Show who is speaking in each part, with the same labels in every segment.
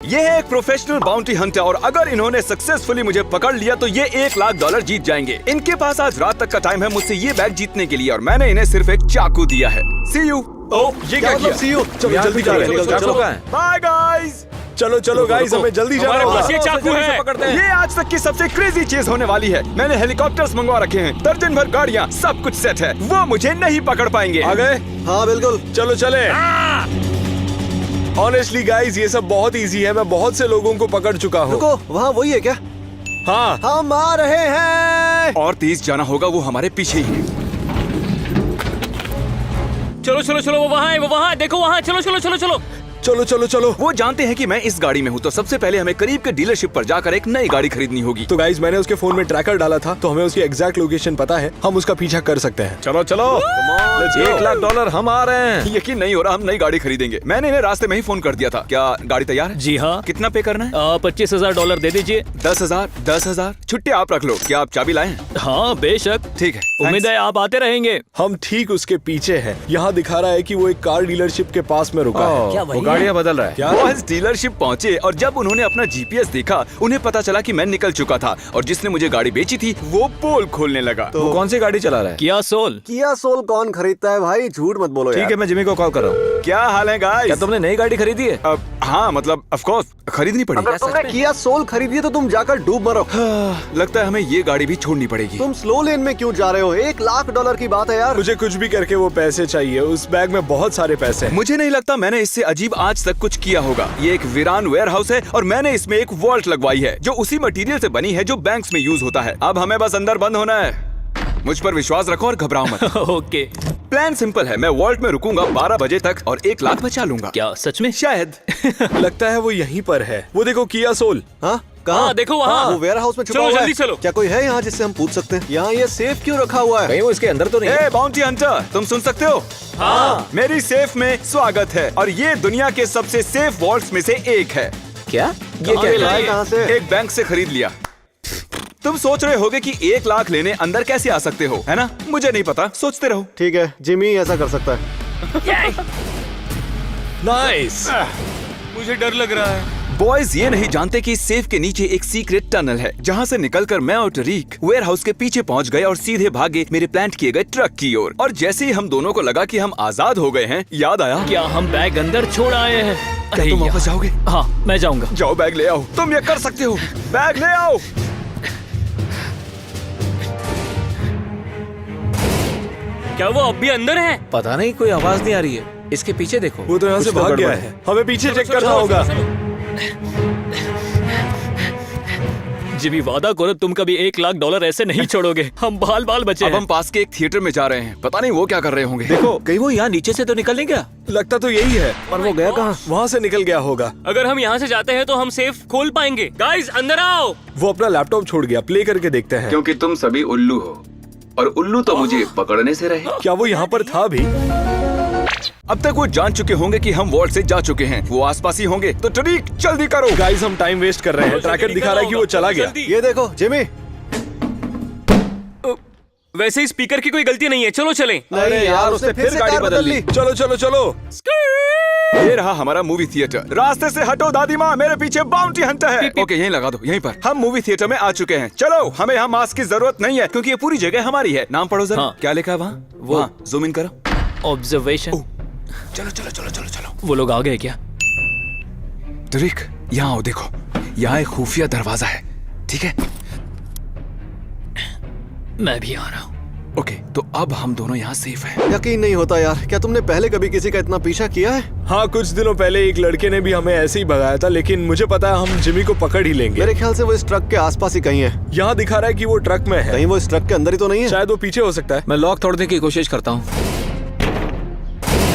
Speaker 1: ये है एक प्रोफेशनल बाउंटी हंटर और अगर इन्होंने सक्सेसफुली मुझे पकड़ लिया तो ये $1,00,000 जीत जाएंगे। इनके पास आज रात तक का टाइम है मुझसे ये बैग जीतने के लिए और मैंने इन्हें सिर्फ एक चाकू दिया है। See you।
Speaker 2: ये क्या किया?
Speaker 3: सी यू। चलो जल्दी जा रहे हैं।
Speaker 2: चलो
Speaker 1: Bye guys।
Speaker 3: चलो गाइस, हमें जल्दी जाना होगा।
Speaker 4: ये चाकू है।
Speaker 2: पकड़ते हैं।
Speaker 1: ये आज तक की सबसे क्रेजी चीज होने वाली है। मैंने हेलीकॉप्टर्स मंगवा रखे हैं, दर्जन भर गाड़ियाँ, सब कुछ सेट है। वो मुझे नहीं पकड़ पाएंगे।
Speaker 3: आ गए?
Speaker 5: हाँ बिल्कुल।
Speaker 3: चलो चले। ऑनेस्टली गाइस, ये सब बहुत इजी है। मैं बहुत से लोगों को पकड़ चुका हूँ।
Speaker 5: रुको, वहाँ वही है क्या?
Speaker 3: हाँ,
Speaker 5: हम आ रहे हैं।
Speaker 1: और तेज जाना होगा, वो हमारे पीछे ही है।
Speaker 4: चलो चलो चलो, वो वहाँ है, वो वहाँ है, देखो वहाँ। चलो चलो चलो चलो।
Speaker 3: चलो।
Speaker 1: वो जानते हैं कि मैं इस गाड़ी में हूँ, तो सबसे पहले हमें करीब के डीलरशिप पर जाकर एक नई गाड़ी खरीदनी होगी।
Speaker 3: तो गाइस, मैंने उसके फोन में ट्रैकर डाला था, तो हमें उसकी एग्जैक्ट लोकेशन पता है। हम उसका पीछा कर सकते हैं। चलो
Speaker 2: $1,00,000 हम आ रहे हैं।
Speaker 1: यकीन नहीं हो रहा, हम नई गाड़ी खरीदेंगे। मैंने इन्हें रास्ते में ही फोन कर दिया था। क्या गाड़ी तैयार है?
Speaker 4: जी हाँ।
Speaker 1: कितना पे करना है?
Speaker 4: $25,000 दे दीजिए।
Speaker 1: 10,000। छुट्टी आप रख लो। क्या आप चाबी लाए हैं?
Speaker 4: हाँ बेशक।
Speaker 1: ठीक है,
Speaker 4: उम्मीद है आप आते रहेंगे।
Speaker 3: हम ठीक उसके पीछे हैं। यहाँ दिखा रहा है कि वो एक कार डीलरशिप के पास में रुका है।
Speaker 4: क्या
Speaker 2: वो
Speaker 4: वही
Speaker 2: गाड़ियाँ बदल रहा है।
Speaker 3: क्या?
Speaker 1: वो इस डीलरशिप पहुंचे और जब उन्होंने अपना जीपीएस देखा, उन्हें पता चला कि मैं निकल चुका था और जिसने मुझे गाड़ी बेची थी वो पोल खोलने लगा।
Speaker 2: वो कौन सी गाड़ी चला रहा है?
Speaker 4: किया सोल।
Speaker 5: किया सोल कौन खरीदता है भाई? झूठ मत बोलो
Speaker 2: ठीक
Speaker 5: यार।
Speaker 2: है, मैं जिमी को कॉल कर रहा हूँ।
Speaker 1: क्या हाल है गाइस?
Speaker 2: क्या तुमने नई गाड़ी खरीदी है?
Speaker 1: हाँ, मतलब ऑफ कोर्स खरीदनी पड़ेगी।
Speaker 5: अगर तुमने किया सोल खरीदी है तो तुम जाकर डूब मरो।
Speaker 1: लगता है हमें ये गाड़ी भी छोड़नी पड़ेगी।
Speaker 5: तुम स्लो लेन में क्यों जा रहे हो? $1,00,000 की बात है यार।
Speaker 3: मुझे कुछ भी करके वो पैसे चाहिए। उस बैग में बहुत सारे पैसे हैं।
Speaker 1: मुझे नहीं लगता मैंने इससे अजीब आज तक कुछ किया होगा। ये एक वीरान वेयर हाउस है और मैंने इसमें एक वॉल्ट लगवाई है जो उसी मटेरियल से बनी है जो बैंक्स में यूज होता है। अब हमें बस अंदर बंद होना है। मुझ पर विश्वास रखो और घबराओ मत।
Speaker 4: ओके।
Speaker 1: प्लान सिंपल है, मैं वॉल्ट में रुकूंगा 12 बजे तक और $1,00,000 बचा लूंगा।
Speaker 4: क्या सच में?
Speaker 1: शायद।
Speaker 3: लगता है वो यहीं पर है। वो देखो, किया सोल।
Speaker 5: हाँ कहाँ?
Speaker 4: हाँ देखो वहाँ।
Speaker 5: वो वेयर हाउस में छुपा
Speaker 4: चलो
Speaker 5: हुआ है।
Speaker 4: जल्दी चलो।
Speaker 5: क्या कोई है यहाँ जिससे हम पूछ सकते हैं? यहाँ ये सेफ क्यों रखा हुआ है?
Speaker 2: कहीं वो इसके अंदर तो नहीं है?
Speaker 1: ए बाउंटी हंटर, तुम सुन सकते हो?
Speaker 4: हाँ।
Speaker 1: मेरी सेफ में स्वागत है और ये दुनिया के सबसे सेफ वॉल्ट्स में से एक है।
Speaker 2: क्या?
Speaker 4: ये क्या
Speaker 5: ये लाए कहाँ से?
Speaker 1: एक बैंक से खरीद लिया। तुम सोच रहे होगे कि $1,00,000 लेने अंदर कैसे आ सकते हो, है ना? मुझे नहीं पता, सोचते रहो।
Speaker 5: ठीक है, जिमी ऐसा कर सकता है।
Speaker 3: नाइस।
Speaker 4: मुझे डर लग रहा है।
Speaker 1: बॉयज ये नहीं जानते कि इस सेफ के नीचे एक सीक्रेट टनल है जहाँ से निकलकर मैं और टरीक वेयर हाउस के पीछे पहुँच गए और सीधे भागे मेरे प्लांट किए गए ट्रक की ओर। और जैसे ही हम दोनों को लगा कि हम आजाद हो गए हैं, याद आया
Speaker 4: क्या हम बैग अंदर छोड़ आए हैं?
Speaker 1: क्या तुम वापस जाओगे?
Speaker 4: हाँ मैं जाऊंगा।
Speaker 1: जाओ बैग ले आओ। तुम ये कर सकते हो, बैग ले आओ।
Speaker 4: क्या वो अब भी अंदर है?
Speaker 2: पता नहीं, कोई आवाज नहीं आ रही है। इसके पीछे देखो।
Speaker 3: वो तो यहाँ से
Speaker 2: कुछ
Speaker 3: भाग गया
Speaker 2: गड़बड़
Speaker 3: है। हमें पीछे चेक करना होगा।
Speaker 4: जिमी वादा करो तुम कभी $1,00,000 ऐसे नहीं छोड़ोगे। हम बाल बाल बचे
Speaker 1: अब
Speaker 4: हैं।
Speaker 1: हम पास के एक थिएटर में जा रहे हैं, पता नहीं वो क्या कर रहे होंगे।
Speaker 2: देखो, कहीं वो यहाँ नीचे से तो निकल नहीं गया?
Speaker 3: लगता तो यही है।
Speaker 5: पर वो गया कहाँ?
Speaker 3: वहाँ से निकल गया होगा।
Speaker 4: अगर हम यहाँ से जाते हैं तो हम सेफ खोल पाएंगे। गाइस अंदर आओ।
Speaker 3: वो अपना लैपटॉप छोड़ गया। प्ले करके देखते हैं।
Speaker 1: क्योंकि तुम सभी उल्लू हो और उल्लू तो मुझे पकड़ने से रहे।
Speaker 3: क्या वो यहाँ पर था भी?
Speaker 1: अब तक वो जान चुके होंगे कि हम वॉल्ट से जा चुके हैं। वो आसपास ही होंगे, तो टरीक जल्दी करो।
Speaker 3: गाइस, हम टाइम वेस्ट कर रहे हैं। ट्रैकर दिखा रहा है कि वो चला गया।
Speaker 5: ये देखो जिमी।
Speaker 4: वैसे ही स्पीकर की कोई गलती नहीं है, चलो चलें।
Speaker 5: नहीं यार, उसने फिर से कार बदल ली।
Speaker 3: चलो।
Speaker 1: ये रहा हमारा मूवी थिएटर। रास्ते से हटो दादी माँ, मेरे पीछे बाउंटी हंटर है। ओके, यहीं लगा दो, यहीं पर। हम मूवी थिएटर में आ चुके हैं। चलो, हमें यहाँ मास्क की जरूरत नहीं है क्योंकि ये पूरी जगह हमारी है। नाम पढ़ो जरा।
Speaker 4: हाँ।
Speaker 1: क्या लिखा है वहाँ? वो जूम इन करो।
Speaker 4: ऑब्जर्वेशन।
Speaker 1: चलो।
Speaker 4: वो लोग आ गए क्या?
Speaker 1: टरीक, यहाँ आओ, देखो यहाँ एक खुफिया दरवाजा है। ठीक है,
Speaker 4: मैं भी आ रहा हूँ।
Speaker 1: ओके, तो अब हम दोनों यहाँ सेफ हैं।
Speaker 5: यकीन नहीं होता यार, क्या तुमने पहले कभी किसी का इतना पीछा किया है?
Speaker 3: हाँ, कुछ दिनों पहले एक लड़के ने भी हमें ऐसे ही भगाया था, लेकिन मुझे पता है हम जिमी को पकड़ ही लेंगे।
Speaker 5: मेरे ख्याल से वो इस ट्रक के आसपास ही कहीं है।
Speaker 3: यहाँ दिखा रहा है कि वो ट्रक में है।
Speaker 5: कहीं वो इस ट्रक के अंदर ही तो नहीं है?
Speaker 3: शायद वो पीछे हो सकता है।
Speaker 2: मैं लॉक तोड़ने की कोशिश करता हूँ।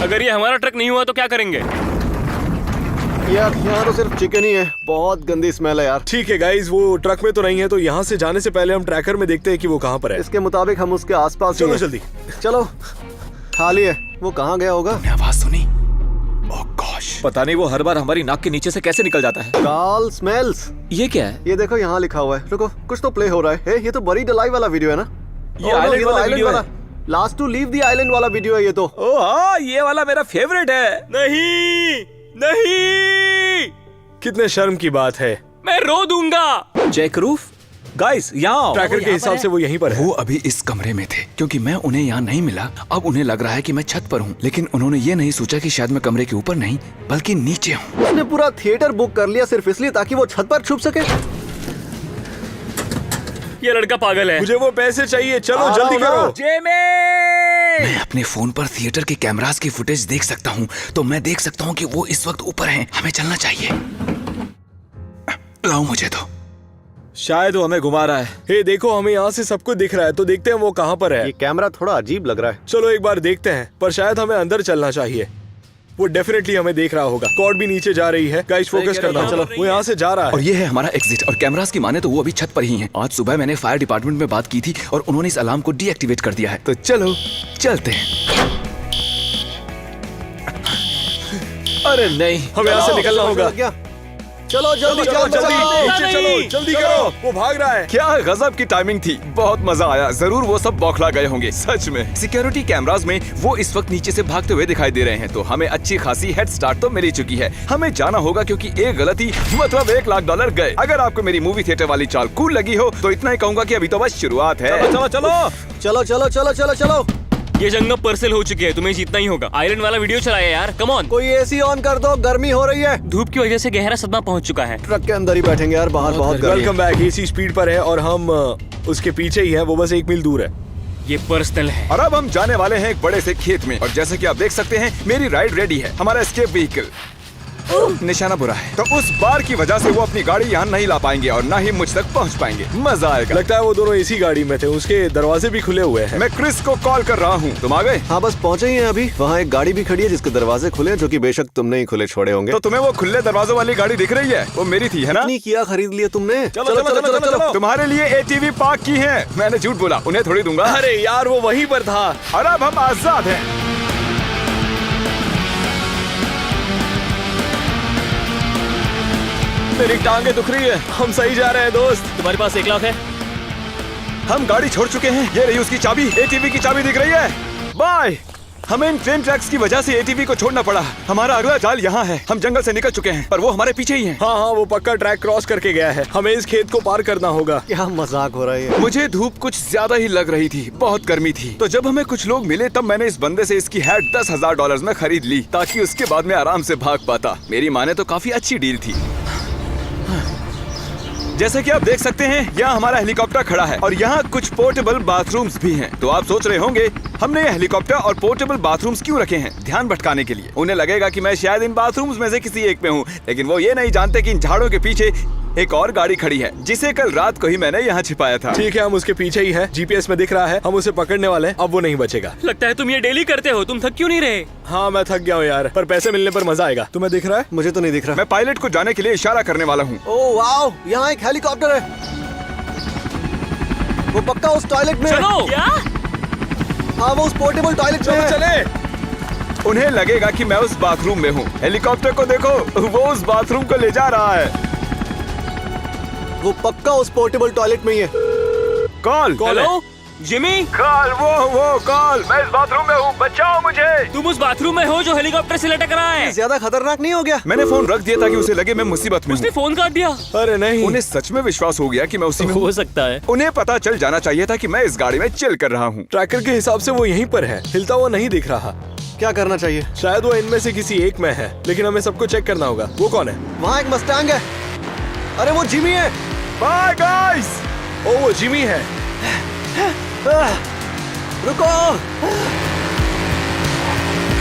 Speaker 4: अगर ये हमारा ट्रक नहीं हुआ तो क्या करेंगे?
Speaker 5: यार यहाँ तो सिर्फ चिकन ही है। बहुत गंदी स्मेल है यार।
Speaker 3: ठीक है गाइस, वो ट्रक में तो नहीं है, तो यहाँ से जाने से पहले हम ट्रैकर में देखते हैं कि वो कहाँ पर है।
Speaker 5: इसके मुताबिक हम उसके आसपास ही
Speaker 3: चलो
Speaker 5: हैं।
Speaker 3: जल्दी।
Speaker 5: चलो, खाली है। वो कहाँ गया होगा?
Speaker 1: तुमने आवाज सुनी? ओह गॉश,
Speaker 2: पता नहीं वो हर बार हमारी नाक के नीचे से कैसे निकल जाता है।
Speaker 5: Carl smells.
Speaker 2: ये क्या है?
Speaker 5: ये देखो यहाँ लिखा हुआ है। रुको, कुछ तो प्ले हो रहा है। ये तो बड़ी डलाई वाला वीडियो है ना?
Speaker 2: ये आइलैंड वाला वीडियो है।
Speaker 5: Last to leave the island वाला वीडियो है ये तो।
Speaker 2: ओह हाँ, ये वाला मेरा फेवरेट है।
Speaker 4: नहीं।
Speaker 3: कितने शर्म की बात है।
Speaker 4: मैं रो दूंगा।
Speaker 2: चेक रूफ गाइस यहाँ आओ।
Speaker 3: ट्रैकर के हिसाब से वो यहीं पर है।
Speaker 1: वो अभी इस कमरे में थे क्योंकि मैं उन्हें यहाँ नहीं मिला। अब उन्हें लग रहा है कि मैं छत पर हूँ, लेकिन उन्होंने ये नहीं सोचा कि शायद मैं कमरे के ऊपर नहीं बल्कि नीचे हूँ।
Speaker 5: उसने पूरा थिएटर बुक कर लिया सिर्फ इसलिए ताकि वो छत पर छुप सके।
Speaker 4: ये लड़का पागल है।
Speaker 3: मुझे वो पैसे चाहिए, चलो जल्दी करो।
Speaker 1: मैं अपने फोन पर थिएटर के कैमरास की फुटेज देख सकता हूँ, तो मैं देख सकता हूँ कि वो इस वक्त ऊपर हैं। हमें चलना चाहिए। लाओ मुझे तो।
Speaker 2: शायद वो हमें घुमा रहा है।
Speaker 3: हे देखो, हमें यहाँ से सब कुछ दिख रहा है, तो देखते हैं वो कहाँ पर है।
Speaker 5: ये कैमरा थोड़ा अजीब लग रहा है।
Speaker 3: चलो एक बार देखते हैं, पर शायद हमें अंदर चलना चाहिए। वो डेफिनेटली हमें देख रहा होगा। कॉर्ड भी नीचे जा रही है। गाइस फोकस करना। चलो, वो यहाँ से जा रहा
Speaker 1: और
Speaker 3: है।
Speaker 1: ये है हमारा एग्जिट। और कैमरास की माने तो वो अभी छत पर ही हैं। आज सुबह मैंने फायर डिपार्टमेंट में बात की थी और उन्होंने इस अलार्म को डीएक्टिवेट कर दिया है। तो चलो चलते हैं।
Speaker 2: अरे नहीं,
Speaker 3: हमें यहाँ से निकलना होगा।
Speaker 5: क्या? चलो जल्दी
Speaker 3: चलो
Speaker 5: जल्दी
Speaker 3: जल्दी,
Speaker 5: चलो।
Speaker 3: नीचे चलो, जल्दी करो। वो भाग रहा है।
Speaker 1: क्या गजब की टाइमिंग थी। बहुत मजा आया। जरूर वो सब बौखला गए होंगे सच में। सिक्योरिटी कैमरास में वो इस वक्त नीचे से भागते हुए दिखाई दे रहे हैं, तो हमें अच्छी खासी हेड स्टार्ट तो मिल ही चुकी है। हमें जाना होगा क्योंकि एक गलती मतलब $1,00,000 गए। अगर आपको मेरी मूवी थिएटर वाली चाल कूल लगी हो तो इतना ही कहूंगा कि अभी तो बस शुरुआत है।
Speaker 2: चलो चलो
Speaker 5: चलो चलो चलो चलो चलो।
Speaker 4: ये जंगल परसेल हो चुकी है, तुम्हें जीतना ही होगा। आयरन वाला वीडियो चलाया यार, कम ऑन।
Speaker 5: कोई एसी ऑन कर दो, गर्मी हो रही है।
Speaker 4: धूप की वजह से गहरा सदमा पहुंच चुका है।
Speaker 5: ट्रक के अंदर ही बैठेंगे यार, बाहर बहुत गर्मी है।
Speaker 3: Welcome back. एसी स्पीड पर है और हम उसके पीछे ही है। वो बस 1 मील दूर है।
Speaker 4: ये पर्सनल है।
Speaker 1: और अब हम जाने वाले हैं एक बड़े से खेत में। और जैसे कि आप देख सकते हैं मेरी राइड रेडी है। हमारा एस्केप व्हीकल निशाना बुरा है, तो उस बार की वजह से वो अपनी गाड़ी यहाँ नहीं ला पाएंगे और ना ही मुझ तक पहुँच पाएंगे। मजा आएगा।
Speaker 3: लगता है वो दोनों इसी गाड़ी में थे। उसके दरवाजे भी खुले हुए हैं।
Speaker 1: मैं क्रिस को कॉल कर रहा हूँ। तुम आ गए?
Speaker 5: हाँ बस पहुंचे ही हैं अभी। वहाँ एक गाड़ी भी खड़ी है जिसके दरवाजे खुले हैं, जो कि बेशक तुमने ही खुले छोड़े होंगे।
Speaker 1: तो तुम्हें वो खुले दरवाजों वाली गाड़ी दिख रही है? वो मेरी थी, है ना?
Speaker 5: नहीं किया, खरीद लिया तुमने।
Speaker 3: चलो, चलो, चलो, चलो, चलो।
Speaker 1: तुम्हारे लिए एटीवी पार्क की है। मैंने झूठ बोला, उन्हें थोड़ी दूंगा।
Speaker 3: अरे यार, वो वहीं पर था।
Speaker 1: और अब हम आजाद हैं।
Speaker 3: मेरी टांगे दुख रही है। हम सही जा रहे हैं दोस्त।
Speaker 4: तुम्हारे पास 1 लाख है?
Speaker 1: हम गाड़ी छोड़ चुके हैं। ये रही उसकी चाबी। एटीवी की चाबी दिख रही है। बाय। हमें इन ट्रेन ट्रैक्स की वजह से एटीवी को छोड़ना पड़ा। हमारा अगला जाल यहाँ है। हम जंगल से निकल चुके हैं, पर वो हमारे पीछे ही है।
Speaker 3: हाँ हाँ, वो पक्का ट्रैक क्रॉस करके गया है। हमें इस खेत को पार करना होगा।
Speaker 5: क्या मजाक हो रहा है।
Speaker 1: मुझे धूप कुछ ज्यादा ही लग रही थी। बहुत गर्मी थी। तो जब हमें कुछ लोग मिले तब मैंने इस बंदे से इसकी हैट $10,000 में खरीद ली, ताकि उसके बाद में आराम से भाग पाता। मेरी माने तो काफी अच्छी डील थी। जैसे कि आप देख सकते हैं यहाँ हमारा हेलीकॉप्टर खड़ा है और यहाँ कुछ पोर्टेबल बाथरूम्स भी हैं। तो आप सोच रहे होंगे हमने ये हेलीकॉप्टर और पोर्टेबल बाथरूम्स क्यों रखे हैं? ध्यान भटकाने के लिए। उन्हें लगेगा कि मैं शायद इन बाथरूम्स में से किसी एक में हूँ, लेकिन वो ये नहीं जानते कि इन झाड़ों के पीछे एक और गाड़ी खड़ी है जिसे कल रात को ही मैंने यहाँ छिपाया था।
Speaker 3: ठीक है, हम उसके पीछे ही हैं। जीपीएस में दिख रहा है। हम उसे पकड़ने वाले हैं। अब वो नहीं बचेगा।
Speaker 4: लगता है तुम ये डेली करते हो। तुम थक क्यों नहीं रहे?
Speaker 3: हाँ, मैं थक गया हूँ यार, पर पैसे मिलने पर मजा आएगा। तुम्हें दिख रहा है?
Speaker 5: मुझे तो नहीं दिख रहा।
Speaker 1: मैं पायलट को जाने के लिए इशारा करने वाला हूँ।
Speaker 5: ओह वाओ, यहाँ एक हेलीकॉप्टर है। वो पक्का उस टॉयलेट में है।
Speaker 4: चलो। क्या?
Speaker 5: हाँ, वो उस पोर्टेबल टॉयलेट में
Speaker 3: चलो
Speaker 5: है।
Speaker 3: चले।
Speaker 1: उन्हें लगेगा कि मैं उस बाथरूम में हूँ। हेलीकॉप्टर को देखो, वो उस बाथरूम को ले जा रहा है।
Speaker 5: वो पक्का उस पोर्टेबल टॉयलेट में ही है।
Speaker 1: कॉल।
Speaker 4: Hello Jimmy,
Speaker 1: call. वो कॉल। मैं इस बाथरूम में हूँ, बचाओ मुझे।
Speaker 4: तुम उस बाथरूम में हो जो हेलीकॉप्टर से लटक रहा है।
Speaker 5: ज्यादा खतरनाक नहीं हो गया?
Speaker 1: मैंने फोन रख दिया ताकि उसे लगे मैं मुसीबत में
Speaker 4: उसने
Speaker 1: हूँ।
Speaker 4: फोन काट दिया।
Speaker 3: अरे नहीं।
Speaker 1: उन्हें सच में विश्वास हो गया कि मैं उसी में हूँ।
Speaker 4: हो सकता है।
Speaker 1: उन्हें पता चल जाना चाहिए था कि मैं इस गाड़ी में चिल कर रहा हूँ।
Speaker 3: ट्रैकर के हिसाब से वो यहीं पर है। हिलता हुआ नहीं दिख रहा।
Speaker 5: क्या करना चाहिए?
Speaker 3: शायद वो इनमें से किसी एक में है, लेकिन हमें सबको चेक करना होगा। वो कौन है?
Speaker 5: वहाँ एक मस्टैंग है। अरे वो जिमी है।
Speaker 1: Bye guys.
Speaker 3: ओ, वो जिमी है।
Speaker 5: रुको।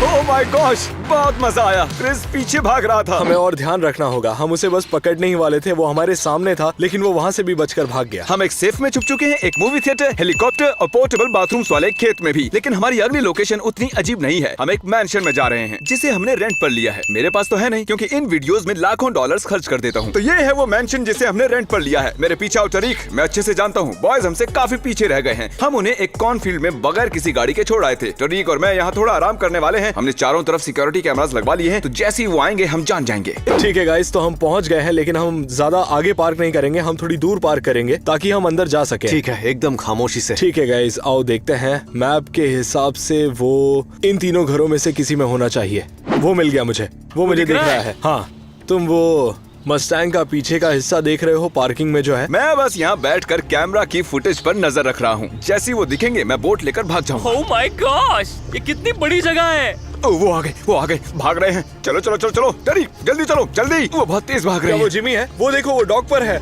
Speaker 1: ओह माय गॉश, बहुत मजा आया। क्रिस पीछे भाग रहा था।
Speaker 3: हमें और ध्यान रखना होगा। हम उसे बस पकड़ने ही वाले थे। वो हमारे सामने था, लेकिन वो वहाँ से भी बचकर भाग गया।
Speaker 1: हम एक सेफ में छुप चुके हैं, एक मूवी थिएटर, हेलीकॉप्टर और पोर्टेबल बाथरूम्स वाले खेत में भी। लेकिन हमारी अगली लोकेशन उतनी अजीब नहीं है। हम एक मैंशन में जा रहे हैं जिसे हमने रेंट पर लिया है। मेरे पास तो है नहीं, क्योंकि इन वीडियोस में लाखों डॉलर्स खर्च कर देता हूँ। तो ये है वो मैंशन जिसे हमने रेंट पर लिया है। मेरे पीछे आओ टरीक, मैं अच्छे से जानता हूँ बॉयज हमसे काफी पीछे रह गए हैं। हम उन्हें एक कॉर्नफील्ड में बगैर किसी गाड़ी के छोड़ आए थे। टरीक और मैं यहाँ थोड़ा आराम करने वाले हैं। हमने चारों तरफ सिक्योरिटी कैमरास लगवा लिए हैं, तो जैसे ही वो आएंगे हम जान जाएंगे।
Speaker 3: ठीक है गाइस, तो हम पहुंच गए हैं, लेकिन हम ज्यादा आगे पार्क नहीं करेंगे। हम थोड़ी दूर पार्क करेंगे ताकि हम अंदर जा सके।
Speaker 5: ठीक है, एकदम खामोशी से।
Speaker 3: ठीक है गाइस, आओ देखते हैं। मैप के हिसाब से वो इन तीनों घरों में से किसी में होना चाहिए। वो मिल गया मुझे। वो मुझे दिख रहा है। हाँ, तुम वो मस्टैंग का पीछे का हिस्सा देख रहे हो पार्किंग में जो है?
Speaker 1: मैं बस यहाँ बैठकर कैमरा की फुटेज पर नजर रख रहा हूँ। जैसे ही वो दिखेंगे मैं बोट लेकर भाग जाऊंगा।
Speaker 4: ओह माय गॉश, ये कितनी बड़ी जगह है।
Speaker 1: वो आ गए, भाग रहे हैं। चलो चलो चलो चलो, डरी जल्दी चलो जल्दी। वो बहुत तेज भाग
Speaker 3: क्या
Speaker 1: रहे
Speaker 3: वो
Speaker 1: हैं।
Speaker 3: जिमी है? वो देखो, वो डॉक पर है।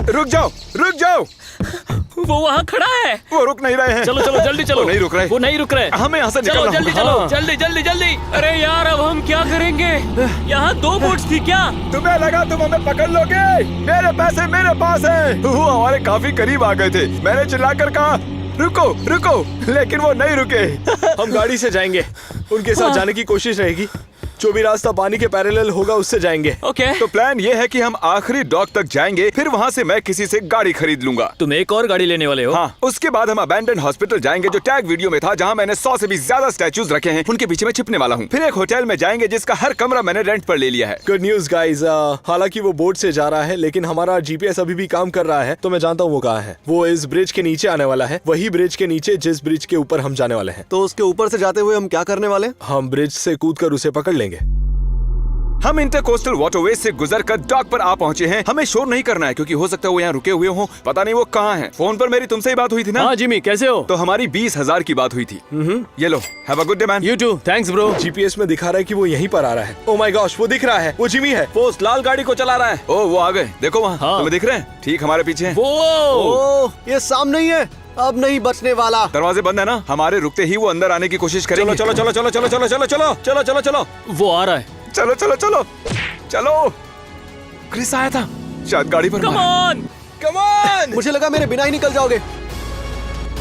Speaker 1: रुक जाओ।
Speaker 4: वो वहाँ खड़ा है।
Speaker 1: वो रुक नहीं रहे हैं।
Speaker 4: चलो चलो जल्दी चलो।
Speaker 1: वो नहीं रुक रहे।
Speaker 4: वो नहीं रुक रहे।
Speaker 1: हमें यहाँ से
Speaker 4: चलो
Speaker 1: निकलना
Speaker 4: जल्दी
Speaker 1: होगा।
Speaker 4: चलो,
Speaker 1: हाँ।
Speaker 4: जल्दी जल्दी जल्दी। अरे यार, अब हम क्या करेंगे? यहाँ 2 बोट्स थी क्या?
Speaker 1: तुम्हें लगा तुम हमें पकड़ लोगे? मेरे पैसे मेरे पास है। वो हमारे काफी करीब आ गए थे। मैंने चिल्लाकर कहा रुको, लेकिन वो नहीं रुके।
Speaker 3: हम गाड़ी से जाएंगे, उनके साथ जाने की कोशिश रहेगी। जो भी रास्ता पानी के पैरेलल होगा उससे जाएंगे।
Speaker 4: ओके।
Speaker 1: तो प्लान ये है कि हम आखिरी डॉक तक जाएंगे, फिर वहाँ से मैं किसी से गाड़ी खरीद लूंगा।
Speaker 4: तुम एक और गाड़ी लेने वाले हो?
Speaker 1: हाँ, उसके बाद हम अबैंडन हॉस्पिटल जाएंगे जो टैग वीडियो में था, जहाँ मैंने 100 से भी ज्यादा स्टैचूज रखे हैं। उनके पीछे मैं छिपने वाला हूँ। फिर एक होटल में जाएंगे जिसका हर कमरा मैंने रेंट पर ले लिया है।
Speaker 3: गुड न्यूज गाइस, हालांकि वो बोट से जा रहा है लेकिन हमारा जीपीएस अभी भी काम कर रहा है, तो मैं जानता हूँ वो कहाँ है। वो इस ब्रिज के नीचे आने वाला है, वही ब्रिज के नीचे जिस ब्रिज के ऊपर हम जाने वाले हैं।
Speaker 5: तो उसके ऊपर से जाते हुए हम क्या करने वाले हैं?
Speaker 3: हम ब्रिज से कूदकर उसे पकड़ लेंगे।
Speaker 1: हम इंटरकोस्टल वाटरवे से गुजरकर डॉक पर आ पहुंचे हैं। हमें शोर नहीं करना है क्योंकि हो सकता है वो यहाँ रुके हुए हों। पता नहीं वो कहाँ हैं। फोन पर मेरी तुमसे ही बात हुई थी ना?
Speaker 4: हाँ जिमी, कैसे हो?
Speaker 1: तो हमारी 20,000 की बात हुई थी। ये लो, have a good day man.
Speaker 4: You too, thanks bro.
Speaker 3: GPS में दिखा रहा है कि वो यहीं पर आ रहा है। ओह माय गॉश, वो दिख रहा है, वो जिमी है।
Speaker 2: वो उस लाल गाड़ी को चला रहा है।
Speaker 1: ओ वो आ गए, देखो वहाँ।
Speaker 4: हाँ।
Speaker 1: तुम्हें दिख रहे हैं? ठीक हमारे पीछे हैं।
Speaker 4: वो
Speaker 5: ओह, ये सामने ही है, अब नहीं बचने वाला।
Speaker 1: दरवाजे बंद है ना? हमारे रुकते ही वो अंदर आने की कोशिश करेंगे।
Speaker 2: चलो चलो चलो चलो चलो चलो चलो चलो चलो चलो।
Speaker 4: वो आ रहा है।
Speaker 1: चलो चलो चलो चलो। क्रिस आया था, शायद गाड़ी पर
Speaker 4: कम
Speaker 1: मारा।
Speaker 4: On,
Speaker 3: come on.
Speaker 5: मुझे लगा मेरे बिना ही निकल जाओगे।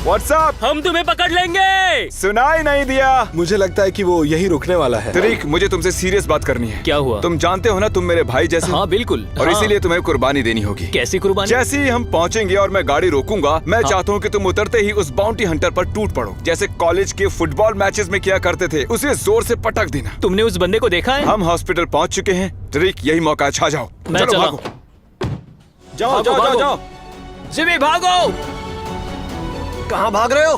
Speaker 1: व्हाट्सअप,
Speaker 4: हम तुम्हें पकड़ लेंगे।
Speaker 1: सुनाई नहीं दिया।
Speaker 3: मुझे लगता है कि वो यहीं रुकने वाला है।
Speaker 1: तरीक, मुझे तुमसे सीरियस बात करनी है।
Speaker 4: क्या हुआ?
Speaker 1: तुम जानते हो ना, तुम मेरे भाई जैसे।
Speaker 4: हाँ बिल्कुल।
Speaker 1: और
Speaker 4: हाँ।
Speaker 1: इसीलिए तुम्हें कुर्बानी देनी होगी।
Speaker 4: कैसी कुर्बानी?
Speaker 1: जैसे ही हम पहुंचेंगे और मैं गाड़ी रोकूंगा, मैं चाहता हूँ कि तुम उतरते ही उस बाउंटी हंटर पर टूट पड़ो, जैसे कॉलेज के फुटबॉल मैचेस में किया करते थे। उसे जोर से पटक देना।
Speaker 4: तुमने उस बंदे को देखा है?
Speaker 1: हम हॉस्पिटल पहुंच चुके हैं। तरीक, यही मौका है, छा जाओ।
Speaker 4: मैं
Speaker 1: चलो
Speaker 4: चला।
Speaker 1: भागो।
Speaker 2: जाओ
Speaker 4: भागो,
Speaker 2: जाओ जाओ
Speaker 4: भागो।
Speaker 2: जाओ।
Speaker 4: जिमी भागो।
Speaker 5: कहाँ भाग रहे हो?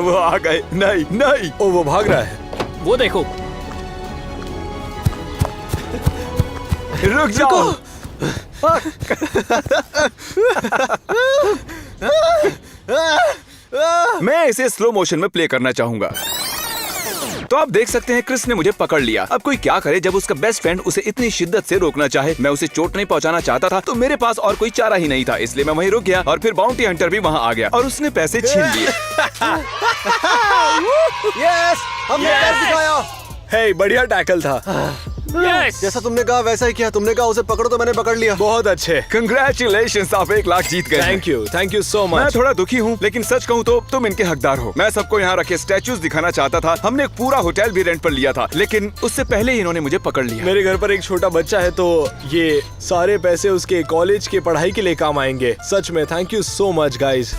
Speaker 1: वो आ गए। नहीं नहीं,
Speaker 3: ओ वो भाग रहा है।
Speaker 4: वो देखो।
Speaker 1: रुक जाओ। मैं इसे स्लो मोशन में प्ले करना चाहूंगा। तो आप देख सकते हैं क्रिस ने मुझे पकड़ लिया। अब कोई क्या करे जब उसका बेस्ट फ्रेंड उसे इतनी शिद्दत से रोकना चाहे। मैं उसे चोट नहीं पहुंचाना चाहता था, तो मेरे पास और कोई चारा ही नहीं था, इसलिए मैं वहीं रुक गया। और फिर बाउंटी हंटर भी वहां आ गया और उसने पैसे छीन लिए।
Speaker 5: यस, हमने कर दिखाया।
Speaker 3: हे, बढ़िया टैकल था।
Speaker 4: यस।
Speaker 5: जैसा तुमने कहा वैसा ही किया। तुमने कहा उसे पकड़ो तो मैंने पकड़ लिया।
Speaker 3: बहुत अच्छे।
Speaker 1: कंग्रेचुलेशन, आप 1 लाख जीत गए।
Speaker 3: थैंक यू सो
Speaker 1: मैं
Speaker 3: मच।
Speaker 1: थोड़ा दुखी हूँ, लेकिन सच कहूँ तो तुम इनके हकदार हो। मैं सबको यहाँ रखे स्टैचूज दिखाना चाहता था। हमने एक पूरा होटल भी रेंट पर लिया था, लेकिन उससे पहले ही इन्होंने मुझे पकड़ लिया।
Speaker 3: मेरे घर पर एक छोटा बच्चा है, तो ये सारे पैसे उसके कॉलेज के पढ़ाई के लिए काम आएंगे। सच में thank you so much guys.